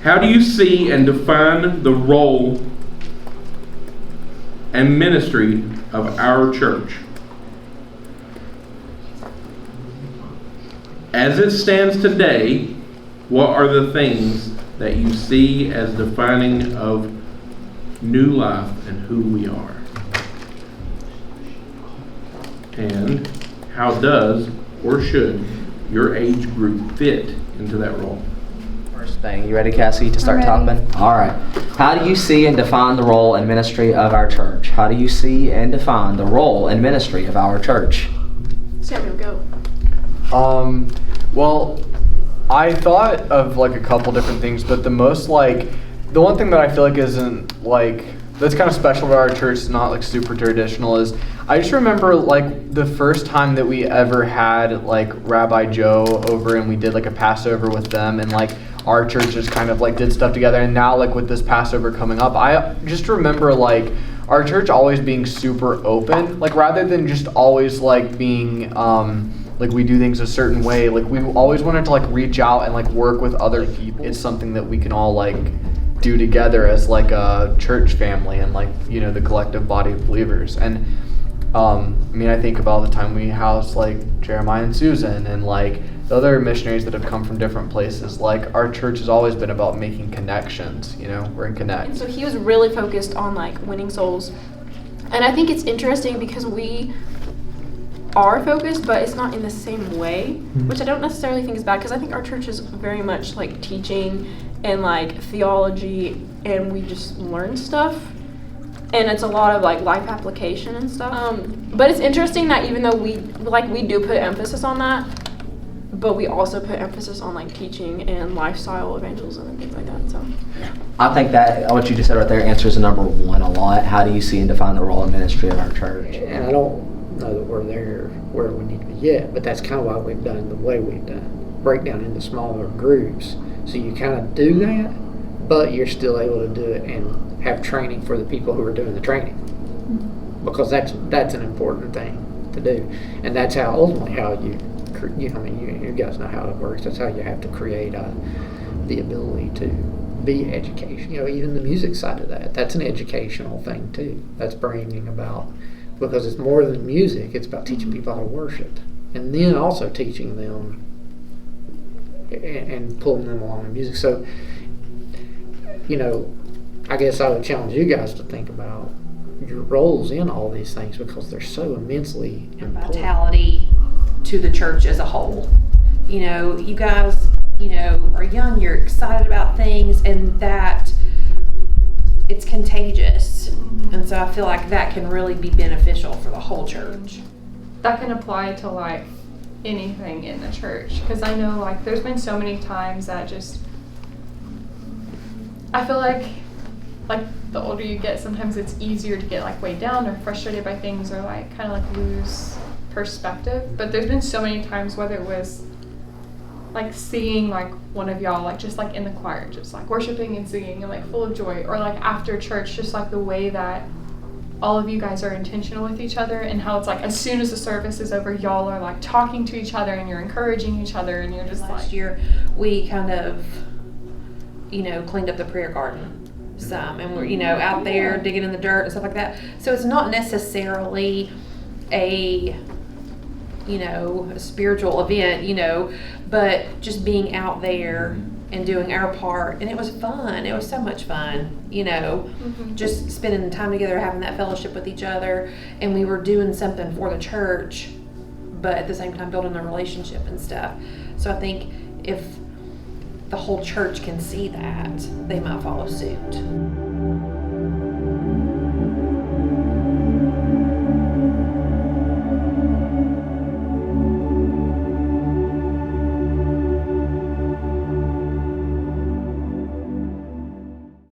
How do you see and define the role and ministry of our church? As it stands today, what are the things that you see as defining of New Life and who we are? And how does or should your age group fit into that role? First thing, you ready, Cassie, to start I'm ready. talking? All right. How do you see and define the role and ministry of our church? How do you see and define the role and ministry of our church? Samuel, go. Well, I thought of like a couple different things, but the one thing that I feel like isn't like, that's kind of special to our church, it's not like super traditional, is I just remember like the first time that we ever had like Rabbi Joe over and we did like a Passover with them, and like our church just kind of like did stuff together. And now like with this Passover coming up, I just remember like our church always being super open, like rather than just always like being like we do things a certain way, like we always wanted to like reach out and like work with other people. It's something that we can all like do together as like a church family and like, you know, the collective body of believers. And I mean, I think about the time we housed like Jeremiah and Susan and like the other missionaries that have come from different places. Like our church has always been about making connections, you know, we're in Connect. And so he was really focused on like winning souls. And I think it's interesting because we are focused, but it's not in the same way, which I don't necessarily think is bad, because I think our church is very much like teaching and like theology, and we just learn stuff, and it's a lot of like life application and stuff. But it's interesting that even though we do put emphasis on that, but we also put emphasis on like teaching and lifestyle evangelism and things like that. So I think that what you just said right there answers the number one a lot. How do you see and define the role and ministry of our church? And I don't know that we're there where we need to be yet, but that's kind of why we've done the way we've done. Break down into smaller groups. So you kind of do that, but you're still able to do it and have training for the people who are doing the training. Because that's an important thing to do. And that's how ultimately how you guys know how it works. That's how you have to create the ability to be education. You know, even the music side of that, that's an educational thing too. That's bringing about, because it's more than music, it's about teaching people how to worship. And then also teaching them and pulling them along in music. So, you know, I guess I would challenge you guys to think about your roles in all these things, because they're so immensely important. Vitality to the church as a whole. You know, you guys, you know, are young, you're excited about things, and that it's contagious. And so I feel like that can really be beneficial for the whole church. That can apply to like anything in the church, because I know like there's been so many times that just I feel like the older you get, sometimes it's easier to get like weighed down or frustrated by things, or like kind of like lose perspective. But there's been so many times, whether it was like seeing like one of y'all like just like in the choir just like worshiping and singing and like full of joy, or like after church just like the way that all of you guys are intentional with each other, and how it's like as soon as the service is over, y'all are like talking to each other and you're encouraging each other, and you're just Last year we kind of, you know, cleaned up the prayer garden some, and we're, you know, out there digging in the dirt and stuff like that. So it's not necessarily a, you know, a spiritual event, you know, but just being out there and doing our part. And it was fun. It was so much fun, you know, just spending time together, having that fellowship with each other. And we were doing something for the church, but at the same time building a relationship and stuff. So I think if the whole church can see that, they might follow suit.